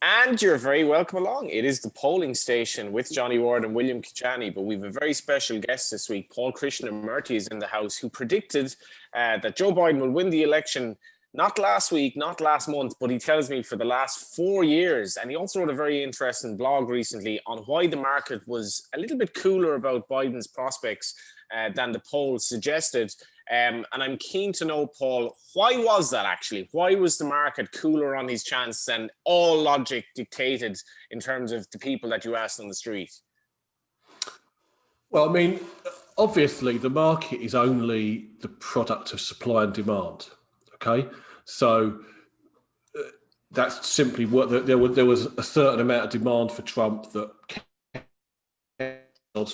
And you're very welcome along. It is the polling station with Johnny Ward and William Kedjanyi, but we have a very special guest this week. Paul Krishnamurty is in the house, who predicted that Joe Biden will win the election, not last week, not last month, but he tells me for the last 4 years. And he also wrote a very interesting blog recently on why the market was a little bit cooler about Biden's prospects than the polls suggested. And I'm keen to know, Paul, why was that actually? Why was the market cooler on his chance than all logic dictated in terms of the people that you asked on the street? Well, I mean, obviously the market is only the product of supply and demand, okay? So that's simply what there was a certain amount of demand for Trump that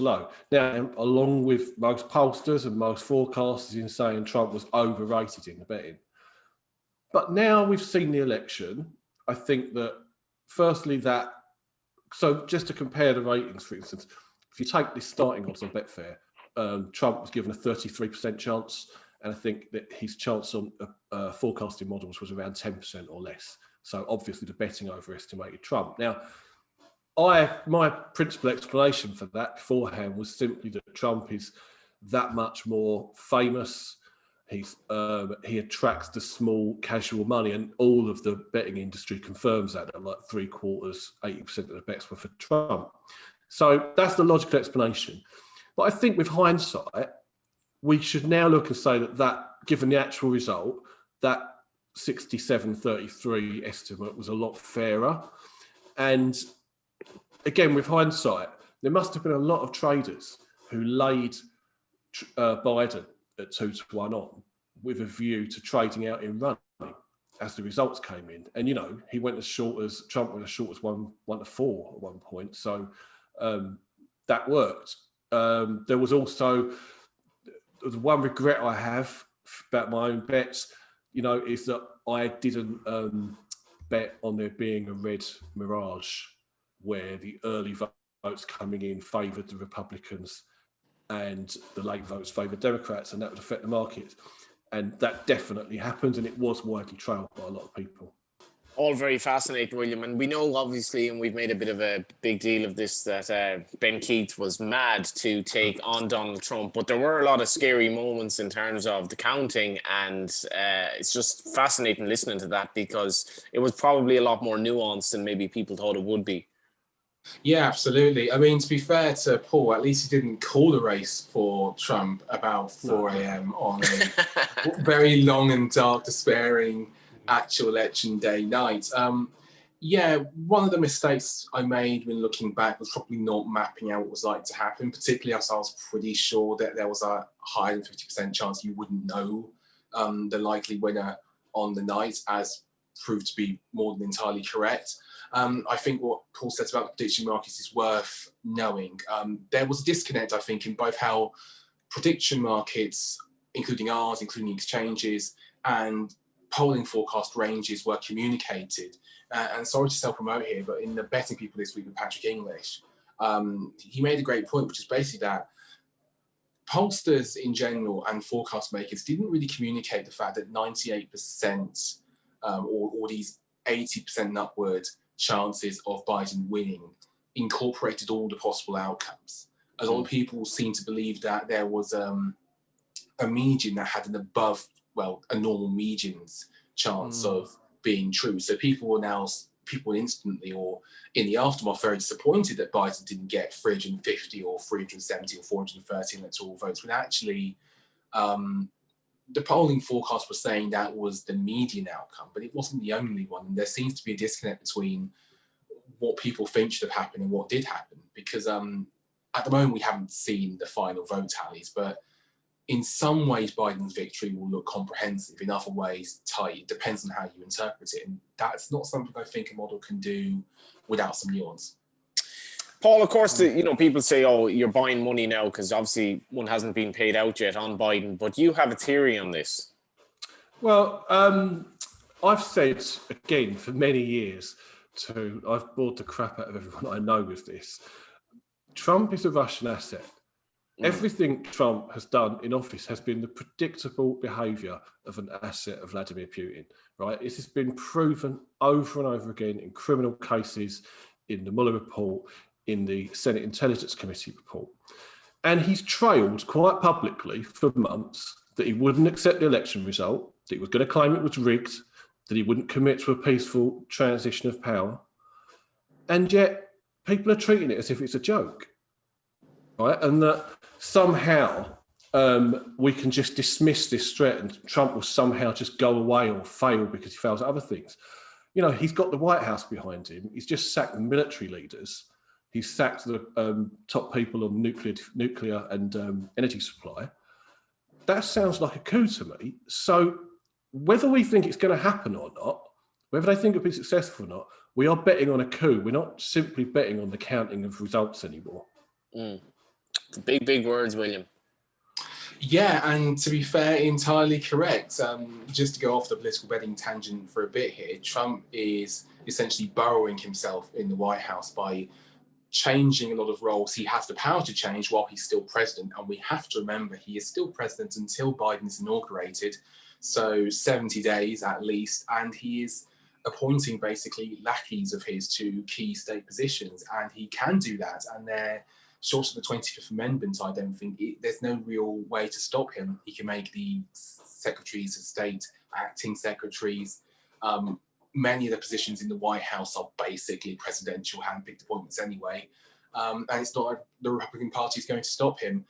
low. Now, along with most pollsters and most forecasters in saying Trump was overrated in the betting. But now we've seen the election, I think that firstly so just to compare the ratings, for instance, if you take the starting odds on Betfair, Trump was given a 33% chance, and I think that his chance on forecasting models was around 10% or less. So obviously the betting overestimated Trump. Now, my principal explanation for that beforehand was simply that Trump is that much more famous. He attracts the small casual money, and all of the betting industry confirms that like 3/4, 80% of the bets were for Trump. So that's the logical explanation. But I think with hindsight, we should now look and say that given the actual result, that 67-33 estimate was a lot fairer. And again, with hindsight, there must have been a lot of traders who laid Biden at 2-1 on with a view to trading out in running as the results came in. And, you know, Trump went as short as 1-4 at one point. So that worked. There was one regret I have about my own bets, you know, is that I didn't bet on there being a red mirage where the early votes coming in favoured the Republicans and the late votes favoured Democrats, and that would affect the market. And that definitely happened, and it was widely trailed by a lot of people. All very fascinating, William. And we know, obviously, and we've made a bit of a big deal of this, that Ben Keith was mad to take on Donald Trump. But there were a lot of scary moments in terms of the counting. And it's just fascinating listening to that, because it was probably a lot more nuanced than maybe people thought it would be. Yeah, absolutely. I mean, to be fair to Paul, at least he didn't call the race for Trump about 4 a.m. on a very long and dark, despairing actual election day night. Yeah, one of the mistakes I made when looking back was probably not mapping out what was like to happen, particularly as I was pretty sure that there was a higher than 50% chance you wouldn't know the likely winner on the night, as proved to be more than entirely correct. I think what Paul said about the prediction markets is worth knowing. There was a disconnect, I think, in both how prediction markets, including ours, including exchanges, and polling forecast ranges were communicated. And sorry to self-promote here, but in the Betting People this week with Patrick English, he made a great point, which is basically that pollsters in general and forecast makers didn't really communicate the fact that 98% or these 80% and upward chances of Biden winning incorporated all the possible outcomes. A lot of people seem to believe that there was a median that had an above, well, a normal median's chance of being true. So people instantly, or in the aftermath, very disappointed that Biden didn't get 350 or 370 or 430 electoral votes, when actually the polling forecast was saying that was the median outcome, but it wasn't the only one. And there seems to be a disconnect between what people think should have happened and what did happen, because at the moment we haven't seen the final vote tallies, but in some ways Biden's victory will look comprehensive, in other ways tight. It depends on how you interpret it, and that's not something I think a model can do without some nuance. Paul, of course, people say, oh, you're buying money now because obviously one hasn't been paid out yet on Biden, but you have a theory on this. Well, I've said, again, for many years, I've bored the crap out of everyone I know with this. Trump is a Russian asset. Everything Trump has done in office has been the predictable behaviour of an asset of Vladimir Putin, right? This has been proven over and over again in criminal cases, in the Mueller report, in the Senate Intelligence Committee report. And he's trailed quite publicly for months that he wouldn't accept the election result, that he was going to claim it was rigged, that he wouldn't commit to a peaceful transition of power. And yet people are treating it as if it's a joke, right? And that somehow we can just dismiss this threat and Trump will somehow just go away or fail because he fails at other things. You know, he's got the White House behind him. He's just sacked military leaders. He's sacked the top people on nuclear and energy supply. That sounds like a coup to me. So whether we think it's going to happen or not, whether they think it'll be successful or not, we are betting on a coup. We're not simply betting on the counting of results anymore. Big words, William. Yeah, and to be fair, entirely correct. Just to go off the political betting tangent for a bit here, Trump is essentially burrowing himself in the White House by changing a lot of roles he has the power to change while he's still president. And we have to remember he is still president until Biden is inaugurated. So 70 days at least. And he is appointing basically lackeys of his to key state positions. And he can do that. And they're short of the 25th Amendment, I don't think there's no real way to stop him. He can make the secretaries of state acting secretaries. Many of the positions in the White House are basically presidential hand-picked appointments anyway. And it's not like the Republican Party is going to stop him.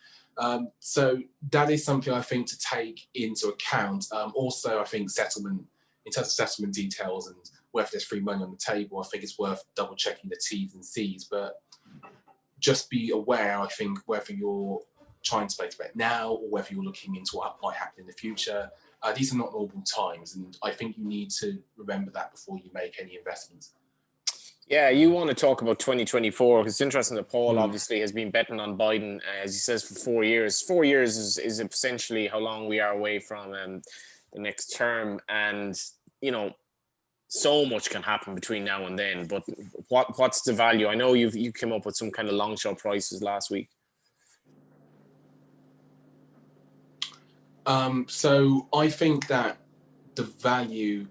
So that is something I think to take into account. Also, I think settlement, in terms of settlement details and whether there's free money on the table, I think it's worth double checking the T's and C's. But just be aware, I think, whether you're trying to place a bet now or whether you're looking into what might happen in the future. These are not normal times, and I think you need to remember that before you make any investments. Yeah, you want to talk about 2024 because it's interesting that Paul obviously has been betting on Biden, as he says, for 4 years. 4 years is essentially how long we are away from the next term, and you know, so much can happen between now and then. But what's the value? I know you came up with some kind of long shot prices last week. So I think that the value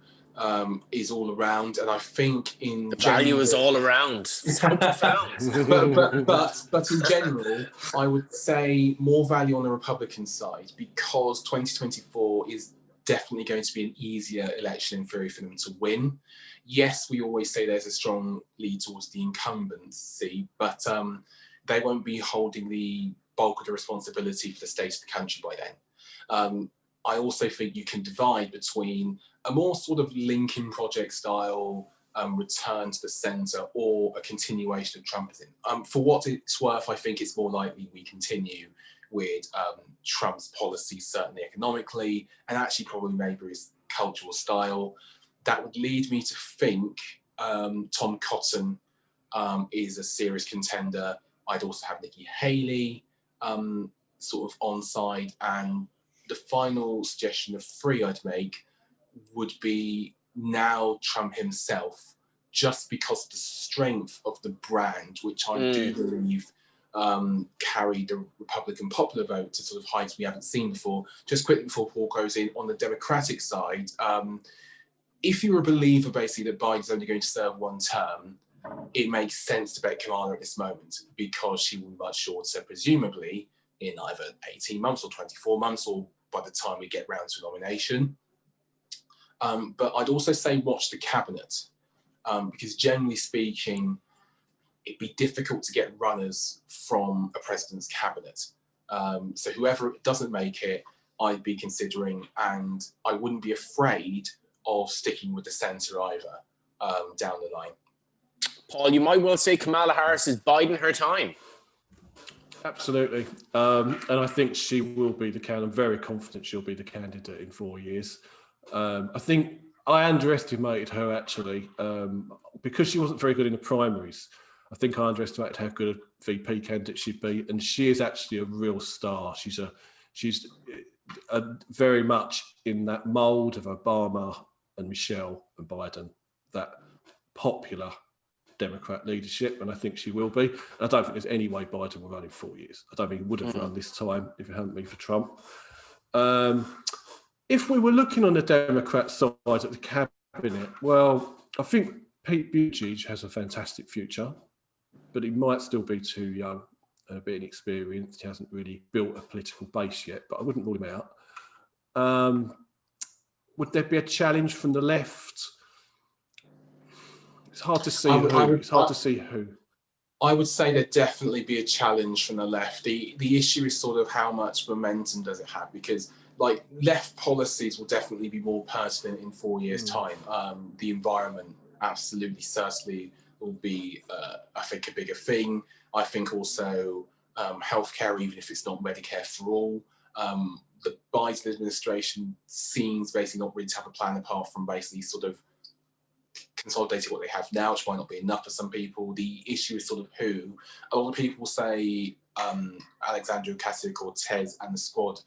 is all around, and I think in the value is all around. It's so profound. but in general, I would say more value on the Republican side because 2024 is definitely going to be an easier election in theory for them to win. Yes, we always say there's a strong lead towards the incumbency, but they won't be holding the bulk of the responsibility for the state of the country by then. I also think you can divide between a more sort of Lincoln Project style return to the centre or a continuation of Trumpism. For what it's worth, I think it's more likely we continue with Trump's policies, certainly economically, and actually probably maybe his cultural style. That would lead me to think Tom Cotton is a serious contender. I'd also have Nikki Haley sort of on side, and the final suggestion of three I'd make would be now Trump himself, just because of the strength of the brand, which I do believe carried the Republican popular vote to sort of heights we haven't seen before. Just quickly before Paul goes in, on the Democratic side, if you're a believer basically that Biden's only going to serve one term, it makes sense to bet Kamala at this moment because she will be much shorter, presumably, in either 18 months or 24 months or by the time we get round to nomination. But I'd also say watch the cabinet because generally speaking, it'd be difficult to get runners from a president's cabinet. So whoever doesn't make it, I'd be considering, and I wouldn't be afraid of sticking with the centre either down the line. Paul, you might well say Kamala Harris is biding her time. Absolutely. And I think she will be the candidate. I'm very confident she'll be the candidate in 4 years. I think I underestimated her actually because she wasn't very good in the primaries. I think I underestimated how good a VP candidate she'd be. And she is actually a real star. She's very much in that mould of Obama and Michelle and Biden, that popular Democrat leadership, and I think she will be. And I don't think there's any way Biden will run in 4 years. I don't think he would have run this time if it hadn't been for Trump. If we were looking on the Democrat side of the cabinet, well, I think Pete Buttigieg has a fantastic future, but he might still be too young and a bit inexperienced. He hasn't really built a political base yet, but I wouldn't rule him out. Would there be a challenge from the left? It's hard to see who. I would say there'd definitely be a challenge from the left. The issue is sort of how much momentum does it have, because like left policies will definitely be more pertinent in 4 years' time. The environment absolutely certainly will be, I think, a bigger thing. I think also healthcare, even if it's not Medicare for all. The Biden administration seems basically not really to have a plan apart from basically sort of consolidating what they have now, which might not be enough for some people. The issue is sort of who. A lot of people say Alexandria Ocasio-Cortez and the squad.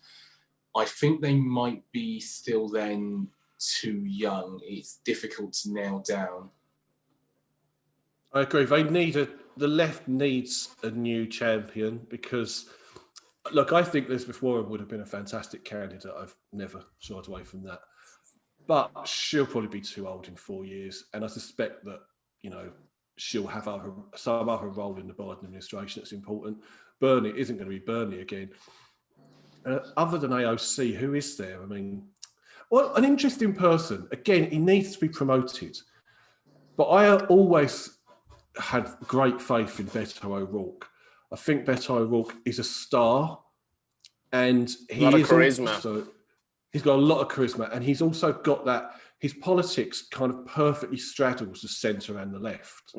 I think they might be still then too young. It's difficult to nail down. I agree. The left needs a new champion because, look, I think Elizabeth Warren would have been a fantastic candidate. I've never shied away from that. But she'll probably be too old in 4 years. And I suspect that, she'll have some other role in the Biden administration that's important. Bernie isn't going to be Bernie again. Other than AOC, who is there? I mean, well, an interesting person. Again, he needs to be promoted. But I always had great faith in Beto O'Rourke. I think Beto O'Rourke is a star. And he a lot of is charisma. Also, he's got a lot of charisma. And he's also got that, his politics kind of perfectly straddles the centre and the left.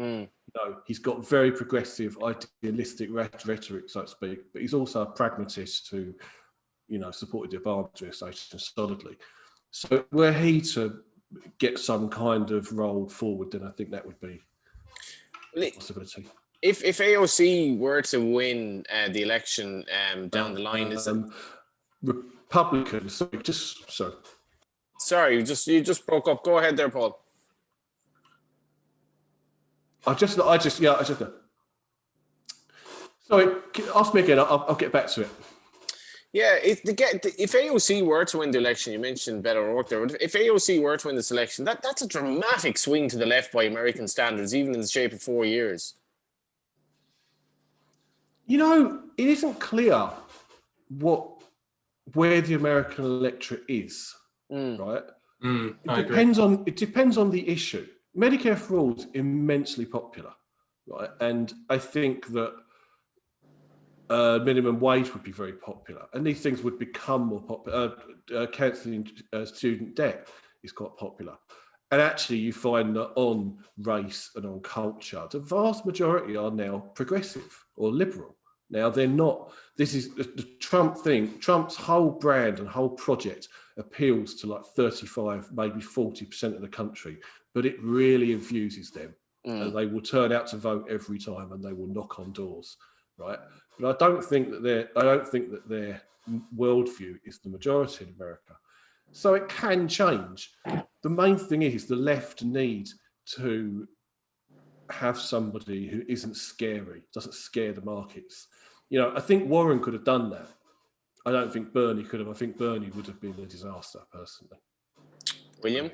He's got very progressive, idealistic rhetoric, so to speak. But he's also a pragmatist who, supported the Obama administration solidly. So were he to get some kind of role forward, then I think that would be a possibility. If AOC were to win the election down the line, Republicans. Sorry, you just broke up. Go ahead there, Paul. I just. Sorry, ask me again. I'll get back to it. Yeah, if AOC were to win the election, you mentioned Beto O'Rourke there. If AOC were to win this election, that's a dramatic swing to the left by American standards, even in the shape of 4 years. It isn't clear where the American electorate is, right? It depends on the issue. Medicare for all is immensely popular, right? And I think that minimum wage would be very popular, and these things would become more popular. Cancelling student debt is quite popular, and actually, you find that on race and on culture, the vast majority are now progressive or liberal. Now they're not. This is the Trump thing. Trump's whole brand and whole project appeals to like 35, maybe 40% of the country, but it really infuses them, and they will turn out to vote every time, and they will knock on doors, right? But I don't think that their worldview is the majority in America. So it can change. The main thing is the left need to have somebody who isn't scary, doesn't scare the markets. I think Warren could have done that. I don't think Bernie could have. I think Bernie would have been a disaster, personally. William?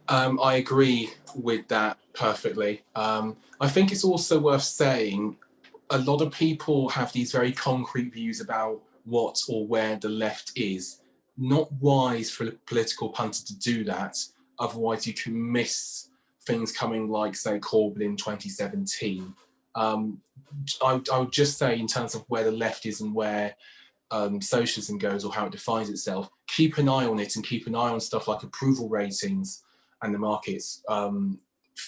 I agree with that perfectly. I think it's also worth saying a lot of people have these very concrete views about what or where the left is. Not wise for a political punter to do that. Otherwise, you can miss things coming like, say, Corbyn in 2017. I would just say, in terms of where the left is and where socialism goes or how it defines itself, keep an eye on it and keep an eye on stuff like approval ratings and the markets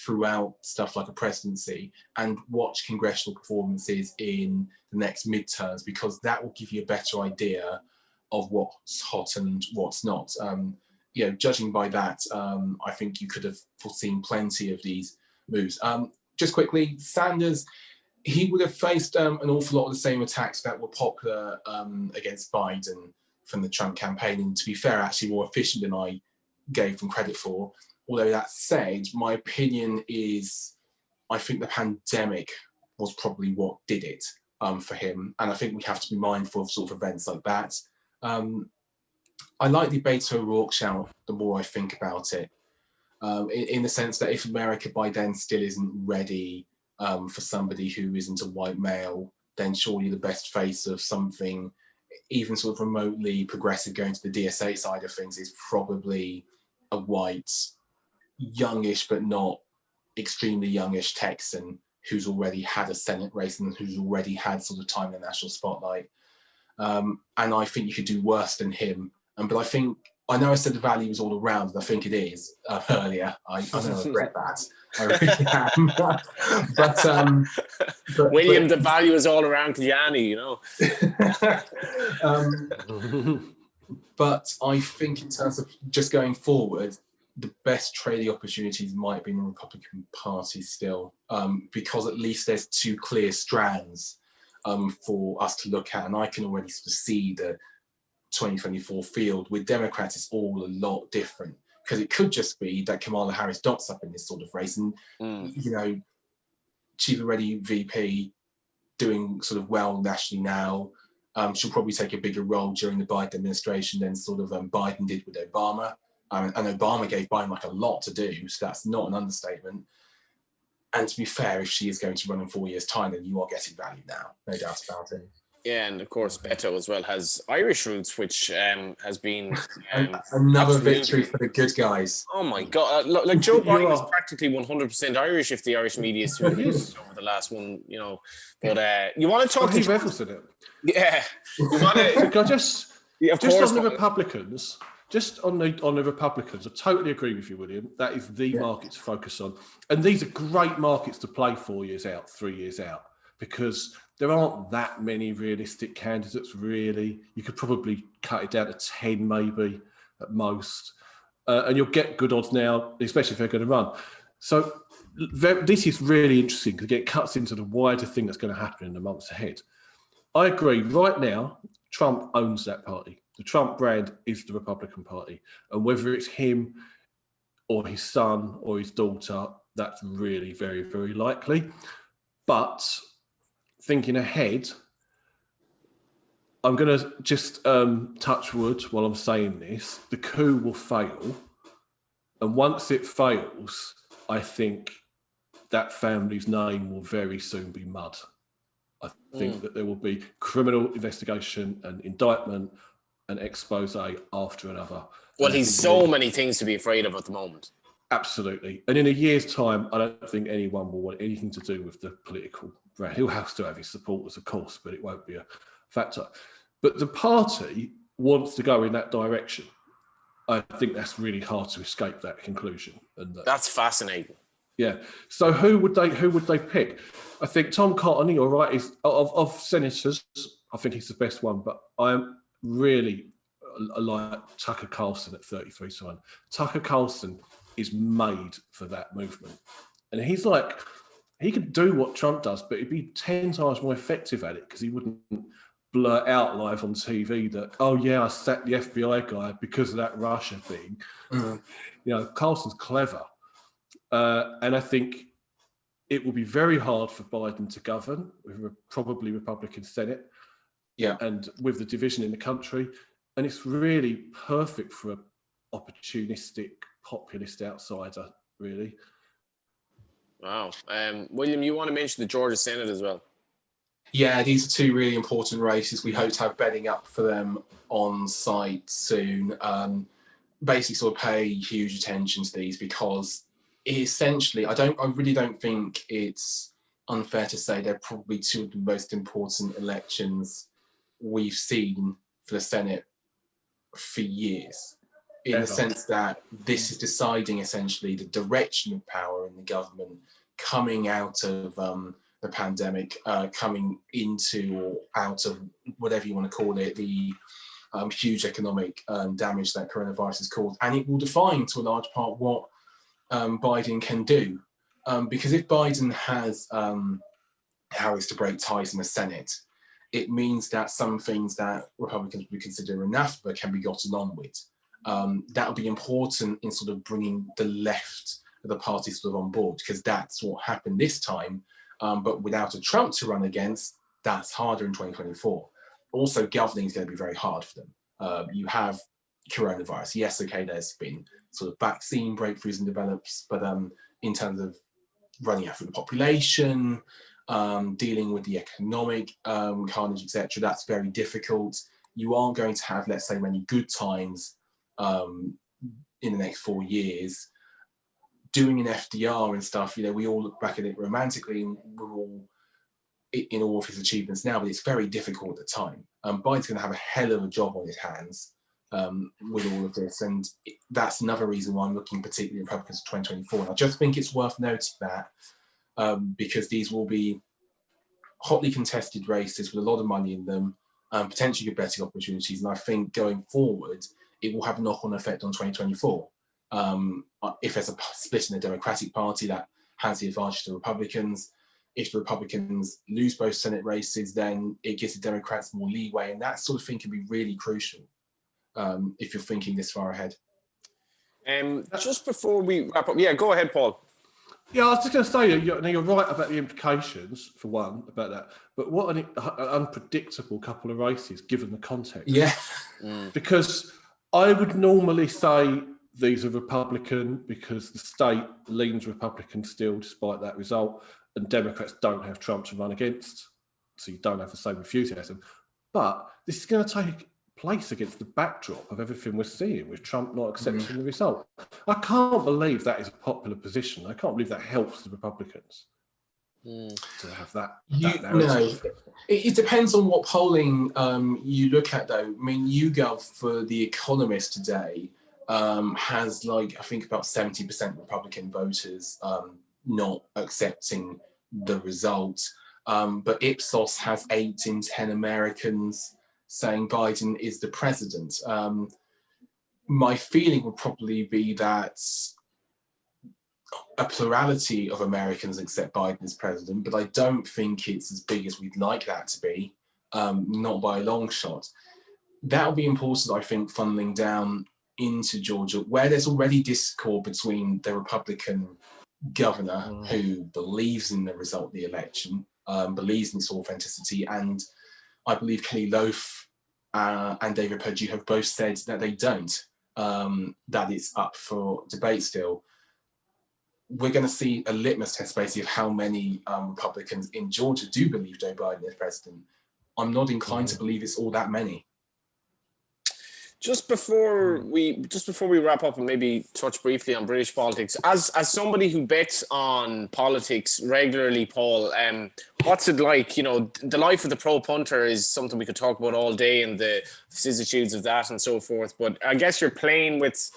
throughout stuff like a presidency, and watch congressional performances in the next midterms, because that will give you a better idea of what's hot and what's not. Judging by that, I think you could have foreseen plenty of these moves. Just quickly, Sanders, he would have faced an awful lot of the same attacks that were popular against Biden from the Trump campaign, and to be fair, actually more efficient than I gave him credit for. Although that said, my opinion is I think the pandemic was probably what did it for him. And I think we have to be mindful of sort of events like that. I like the Beto O'Rourke shout the more I think about it, in the sense that if America by then still isn't ready for somebody who isn't a white male, then surely the best face of something even sort of remotely progressive going to the DSA side of things is probably a white, youngish but not extremely youngish Texan who's already had a Senate race and who's already had sort of time in the national spotlight. And I think you could do worse than him. But I know I said the value is all around, and I think it is earlier. I don't regret that. I really am. but William, the value is all around Kedjanyi, you know. But I think in terms of just going forward, the best trading opportunities might be in the Republican Party still, because at least there's two clear strands for us to look at, and I can already sort of see the 2024 field. With Democrats, it's all a lot different, because it could just be that Kamala Harris dots up in this sort of race, and you know, she's already VP, doing sort of well nationally now. She'll probably take a bigger role during the Biden administration than sort of Biden did with Obama, and Obama gave Biden like a lot to do, so that's not an understatement. And to be fair, if she is going to run in 4 years' time, then you are getting value now, no doubt about it. Yeah, and of course, Beto as well has Irish roots, which has been another victory for the good guys. Oh my God! Like Joe Biden is practically 100% Irish if the Irish media is over the last one, you know. But you want to talk to Jefferson it? Yeah, you want to just on the Republicans. Just on the Republicans, I totally agree with you, William. That is the market to focus on, and these are great markets to play 4 years out, 3 years out, because there aren't that many realistic candidates, really. You could probably cut it down to 10 maybe at most. And you'll get good odds now, especially if they're going to run. So this is really interesting because it cuts into the wider thing that's going to happen in the months ahead. I agree. Right now, Trump owns that party. The Trump brand is the Republican Party. And whether it's him or his son or his daughter, that's really very, very likely. But thinking ahead, I'm going to just touch wood while I'm saying this. The coup will fail. And once it fails, I think that family's name will very soon be mud. I think that there will be criminal investigation and indictment and expose after another. Well, he's so many things to be afraid of at the moment. Absolutely. And in a year's time, I don't think anyone will want anything to do with the political brand. He'll have to have his supporters, of course, but it won't be a factor. But the party wants to go in that direction. I think that's really hard to escape that conclusion. And that's fascinating. Yeah. So who would they pick? I think Tom Cotton, you're right, is of senators, I think he's the best one, but I'm really like Tucker Carlson at 33-1. Tucker Carlson is made for that movement. And he's like, he could do what Trump does, but he'd be 10 times more effective at it because he wouldn't blurt out live on TV that, oh yeah, I sacked the FBI guy because of that Russia thing. You know, Carlson's clever. And I think it will be very hard for Biden to govern with a probably Republican Senate. Yeah. And with the division in the country. And it's really perfect for an opportunistic populist outsider, really. Wow. William, you want to mention the Georgia Senate as well? Yeah, these are two really important races. We hope to have betting up for them on site soon. Basically sort of pay huge attention to these because essentially, I really don't think it's unfair to say they're probably two of the most important elections we've seen for the Senate for years, in the sense that this is deciding essentially the direction of power in the government coming out of the pandemic, coming into or out of whatever you want to call it, the huge economic damage that coronavirus has caused. And it will define to a large part what Biden can do. Because if Biden has Harris to break ties in the Senate, it means that some things that Republicans would consider anathema can be gotten on with. That will be important in sort of bringing the left the party sort of on board, because that's what happened this time. But without a Trump to run against, that's harder in 2024. Also, governing is going to be very hard for them. You have coronavirus. Yes, okay, there's been sort of vaccine breakthroughs and develops, but in terms of running after the population, dealing with the economic carnage, etc., that's very difficult. You aren't going to have, let's say, many good times in the next 4 years. Doing an FDR and stuff, we all look back at it romantically, and we're all in all of his achievements now, but it's very difficult at the time. Biden's going to have a hell of a job on his hands with all of this, and that's another reason why I'm looking particularly at Republicans for 2024. And I just think it's worth noting that because these will be hotly contested races with a lot of money in them, potentially good betting opportunities, and I think going forward, it will have a knock-on effect on 2024. If there's a split in the Democratic Party, that has the advantage to the Republicans. If the Republicans lose both Senate races, then it gives the Democrats more leeway, and that sort of thing can be really crucial if you're thinking this far ahead. Just before we wrap up, go ahead, Paul. Yeah, I was just going to say, you're right about the implications, for one, about that. But what an unpredictable couple of races, given the context. Yeah. Because I would normally say these are Republican because the state leans Republican still, despite that result, and Democrats don't have Trump to run against, so you don't have the same enthusiasm. But this is going to take place against the backdrop of everything we're seeing, with Trump not accepting the result. I can't believe that is a popular position. I can't believe that helps the Republicans to have that narrative. No, it depends on what polling you look at, though. I mean, YouGov for The Economist today has, I think about 70% Republican voters not accepting the result. But Ipsos has 8 in 10 Americans saying Biden is the president. My feeling would probably be that a plurality of Americans accept Biden as president, but I don't think it's as big as we'd like that to be, not by a long shot. That'll be important, I think, funneling down into Georgia, where there's already discord between the Republican governor who believes in the result of the election, believes in its authenticity, and I believe Kelly Loaf and David Perdue have both said that they don't, that it's up for debate still. We're going to see a litmus test, basically, of how many Republicans in Georgia do believe Joe Biden is president. I'm not inclined to believe it's all that many. Just before we wrap up and maybe touch briefly on British politics, as somebody who bets on politics regularly, Paul, what's it like? The life of the pro punter is something we could talk about all day, and the vicissitudes of that and so forth. But I guess you're playing with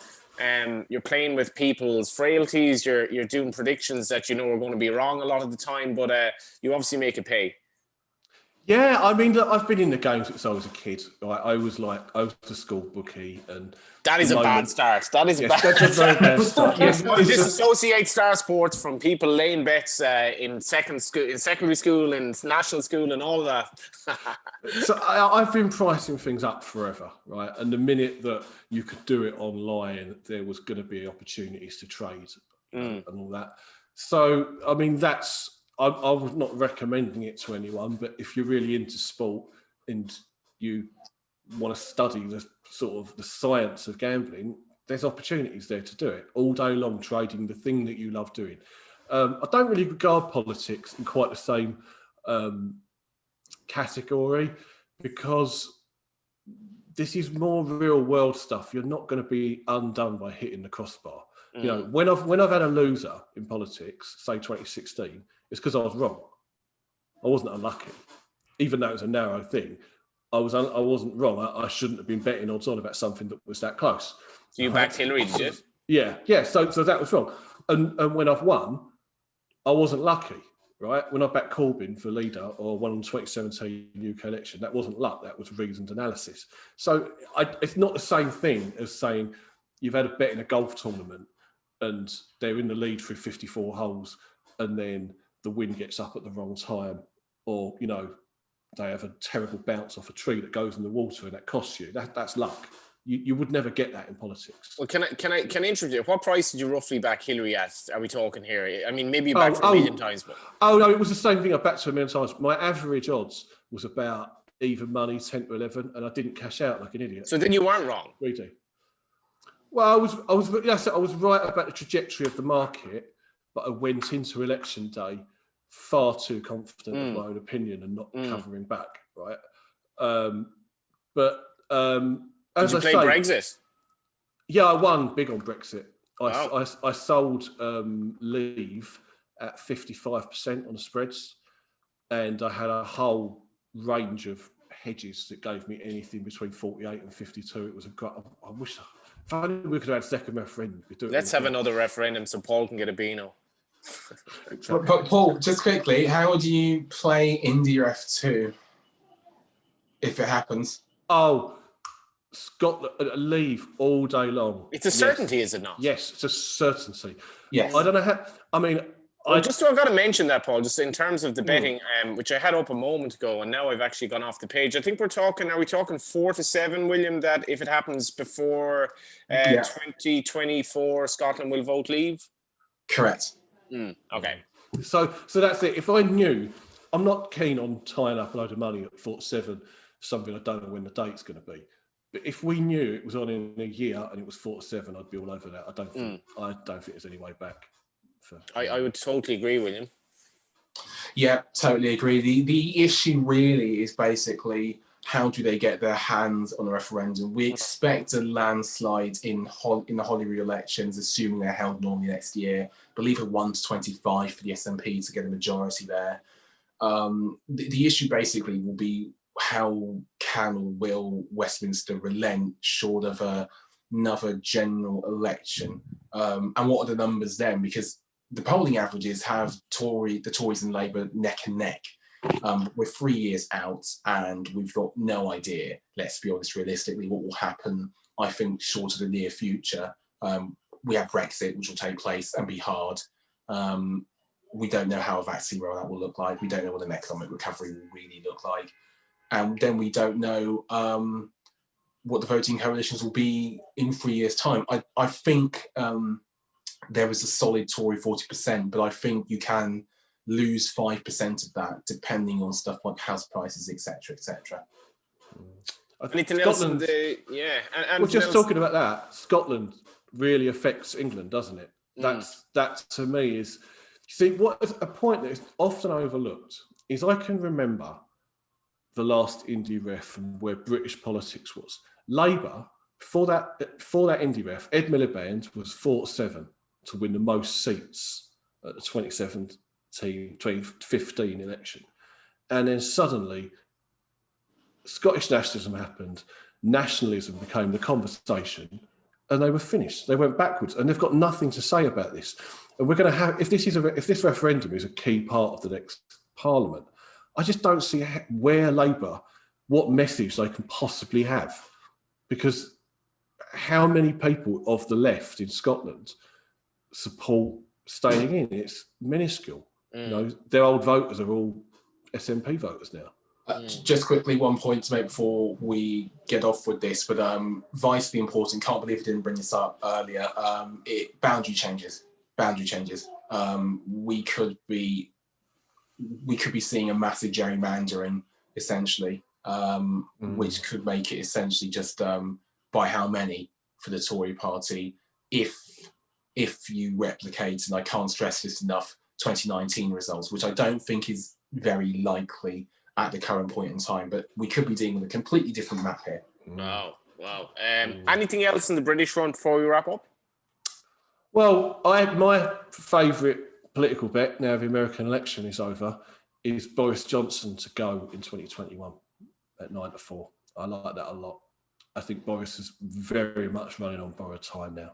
people's frailties. You're doing predictions that are going to be wrong a lot of the time, but you obviously make it pay. Yeah, I mean, look, I've been in the game since I was a kid. I was a school bookie, and that is a bad start. That is a bad start. Yes, disassociate Star Sports from people laying bets in secondary school, and national school, and all of that. So I've been pricing things up forever, right? And the minute that you could do it online, there was going to be opportunities to trade and all that. So, I mean, I was not recommending it to anyone, but if you're really into sport and you want to study the science of gambling, there's opportunities there to do it all day long, trading the thing that you love doing. I don't really regard politics in quite the same category, because this is more real world stuff. You're not going to be undone by hitting the crossbar. When I've had a loser in politics, say 2016, it's because I was wrong. I wasn't unlucky, even though it was a narrow thing. I wasn't wrong. I shouldn't have been betting odds on about something that was that close. So you backed Hillary, did you? Yeah. So that was wrong. And when I've won, I wasn't lucky, right? When I backed Corbyn for leader or won the 2017 UK election, that wasn't luck. That was reasoned analysis. So it's not the same thing as saying you've had a bet in a golf tournament and they're in the lead through 54 holes, and then the wind gets up at the wrong time, or they have a terrible bounce off a tree that goes in the water and that costs you. That's luck. You would never get that in politics. Well, can I interrupt you? What price did you roughly back Hillary at? Are we talking here? I mean, maybe you backed her a million times, but no, it was the same thing. I backed her a million times. My average odds was about even money 10 to 11, and I didn't cash out like an idiot. So then you weren't wrong. Greedy. Well, I was right about the trajectory of the market, but I went into election day far too confident of my own opinion and not covering back, right? As Did you play Brexit? Yeah, I won big on Brexit. Wow. I sold Leave at 55% on the spreads, and I had a whole range of hedges that gave me anything between 48 and 52. It was a great. I wish if only we could have had second referendum. Let's have another referendum so Paul can get a Beano. But Paul, just quickly, how would you play India F2 if it happens? Oh, Scotland Leave all day long. It's a certainty, is it not? Yes, it's a certainty. Yes. I don't know how. I mean, I've got to mention that, Paul, just in terms of the betting, which I had up a moment ago, and now I've actually gone off the page. I think are we talking 4-7, William, that if it happens before 2024, Scotland will vote Leave? Correct. Okay. So that's it. If I knew, I'm not keen on tying up a load of money at 4-7, something I don't know when the date's going to be. But if we knew it was on in a year and it was 4-7, I'd be all over that. I don't think there's any way back. I would totally agree, William. Yeah, totally agree. The issue really is basically how do they get their hands on the referendum? We expect a landslide in the Holyrood elections, assuming they're held normally next year. I believe a 1-25 for the SNP to get a majority there. The issue basically will be how can or will Westminster relent short of another general election? And what are the numbers then? Because the polling averages have the Tories and Labour neck and neck. We're 3 years out and we've got no idea, let's be honest, realistically, what will happen, I think, short of the near future. We have Brexit, which will take place and be hard. We don't know how a vaccine rollout will look like. We don't know what an economic recovery will really look like. And then we don't know what the voting coalitions will be in 3 years' time. I think there is a solid Tory 40%, but I think you can lose 5% of that depending on stuff like house prices, etc., etc. Anything else? We're just talking about that. Scotland really affects England, doesn't it? That to me is. See, what is a point that is often overlooked is I can remember the last Indy ref and where British politics was. Labour, for that Indy ref, Ed Miliband was 4-7 to win the most seats at the 2015 election. And then suddenly, Scottish nationalism happened, nationalism became the conversation, and they were finished. They went backwards, and they've got nothing to say about this. And we're going to have, if this referendum is a key part of the next Parliament, I just don't see where Labour, what message they can possibly have, because how many people of the left in Scotland support staying in? It's minuscule. You know, their old voters are all SNP voters now. Just quickly, one point to make before we get off with this, but vitally important. Can't believe I didn't bring this up earlier. Boundary changes. We could be seeing a massive gerrymandering, essentially, which could make it essentially just by how many for the Tory party if you replicate, and I can't stress this enough, 2019 results, which I don't think is very likely at the current point in time, but we could be dealing with a completely different map here. Wow. Anything else in the British front before we wrap up? Well, my favourite political bet, now the American election is over, is Boris Johnson to go in 2021 at 9-4. I like that a lot. I think Boris is very much running on borrowed time now.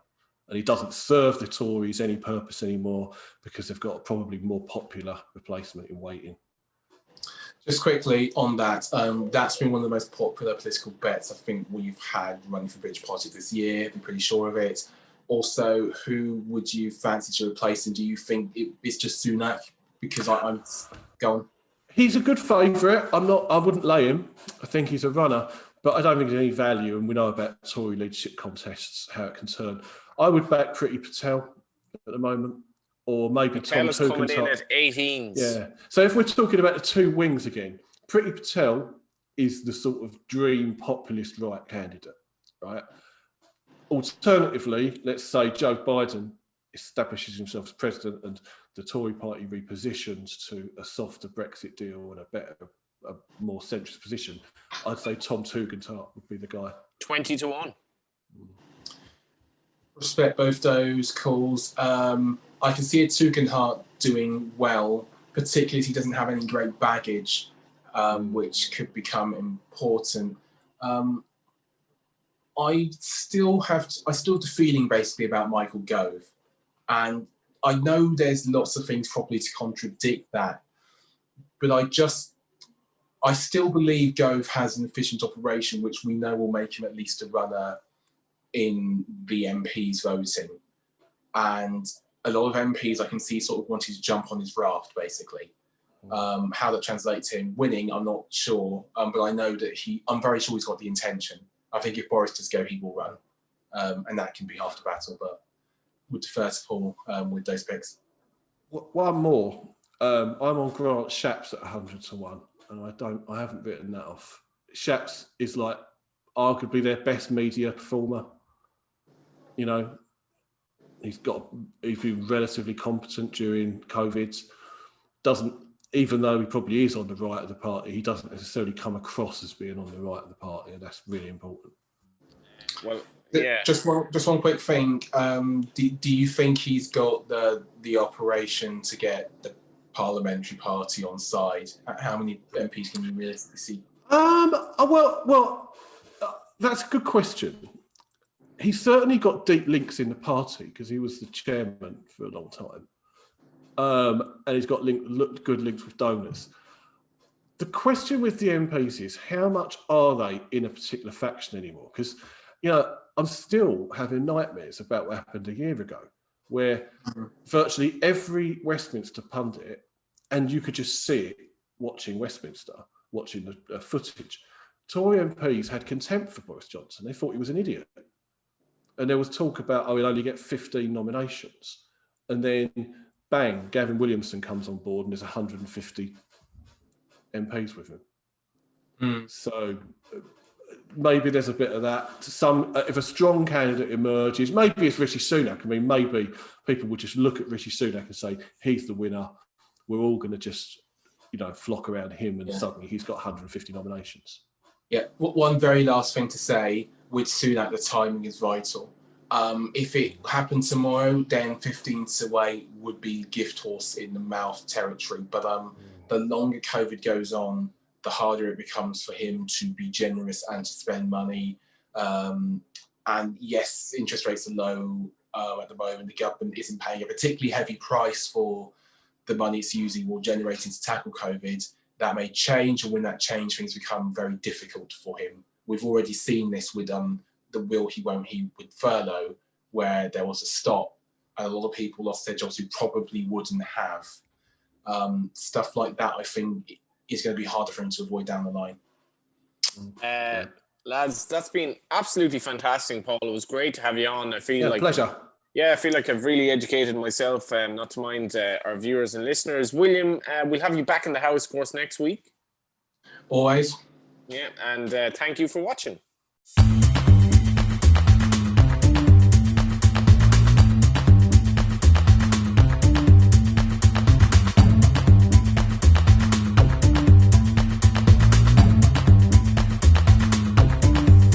And he doesn't serve the Tories any purpose anymore because they've got a probably more popular replacement in waiting. Just quickly on that, that's been one of the most popular political bets I think we've had running for British politics this year. I'm pretty sure of it. Also, who would you fancy to replace him? Do you think it's just Sunak? Because I'm going. He's a good favourite. I wouldn't lay him. I think he's a runner. but I don't think there's any value, and we know about Tory leadership contests, how it can turn. I would back Priti Patel at the moment, or maybe Tom Patel is coming in Tugendhat. at 18s. Yeah. So if we're talking about the two wings again, Priti Patel is the sort of dream populist right candidate, right? Alternatively, let's say Joe Biden establishes himself as president and the Tory party repositions to a softer Brexit deal and a more centrist position. I'd say Tom Tugendhat would be the guy. 20-1. Respect both those calls. I can see a Tugendhat doing well, particularly if he doesn't have any great baggage, which could become important. I still have the feeling basically about Michael Gove, and I know there's lots of things probably to contradict that, but I still believe Gove has an efficient operation, which we know will make him at least a runner in the MPs voting. And a lot of MPs I can see sort of wanting to jump on his raft, basically. How that translates to him winning, I'm not sure, but I know that I'm very sure he's got the intention. I think if Boris does go, he will run, and that can be half the battle, but would defer to Paul with those picks. One more. I'm on Grant Shapps at 100-1, and I haven't written that off. Shapps is like arguably their best media performer. You know, he's been relatively competent during COVID. Even though he probably is on the right of the party, he doesn't necessarily come across as being on the right of the party, and that's really important. Well, yeah. Just one quick thing. Do you think he's got the operation to get the parliamentary party on side? How many MPs can you realistically see? Well, that's a good question. He's certainly got deep links in the party because he was the chairman for a long time. And he's got good links with donors. The question with the MPs is how much are they in a particular faction anymore? Because, you know, I'm still having nightmares about what happened a year ago, where virtually every Westminster pundit, and you could just see it watching Westminster, watching the footage, Tory MPs had contempt for Boris Johnson. They thought he was an idiot. And there was talk about, he'll only get 15 nominations. And then bang, Gavin Williamson comes on board and there's 150 MPs with him. So maybe there's a bit of that. If a strong candidate emerges, maybe it's Rishi Sunak. I mean, maybe people would just look at Rishi Sunak and say, he's the winner. We're all going to just, flock around him, and suddenly he's got 150 nominations. Yeah, one very last thing to say, with Sunak, the timing is vital. If it happened tomorrow, then 15-8 would be gift horse in the mouth territory. But the longer COVID goes on, the harder it becomes for him to be generous and to spend money. And yes, interest rates are low at the moment. The government isn't paying a particularly heavy price for the money it's using or generating to tackle COVID. That may change, and when that changes, things become very difficult for him. We've already seen this with the will he won't he with furlough, where there was a stop and a lot of people lost their jobs who probably wouldn't have. Stuff like that, I think, is going to be harder for him to avoid down the line. Lads, that's been absolutely fantastic, Paul. It was great to have you on. I feel pleasure. Yeah, I feel like I've really educated myself, not to mind our viewers and listeners. William, we'll have you back in the house, of course, next week. Always. Yeah, and thank you for watching.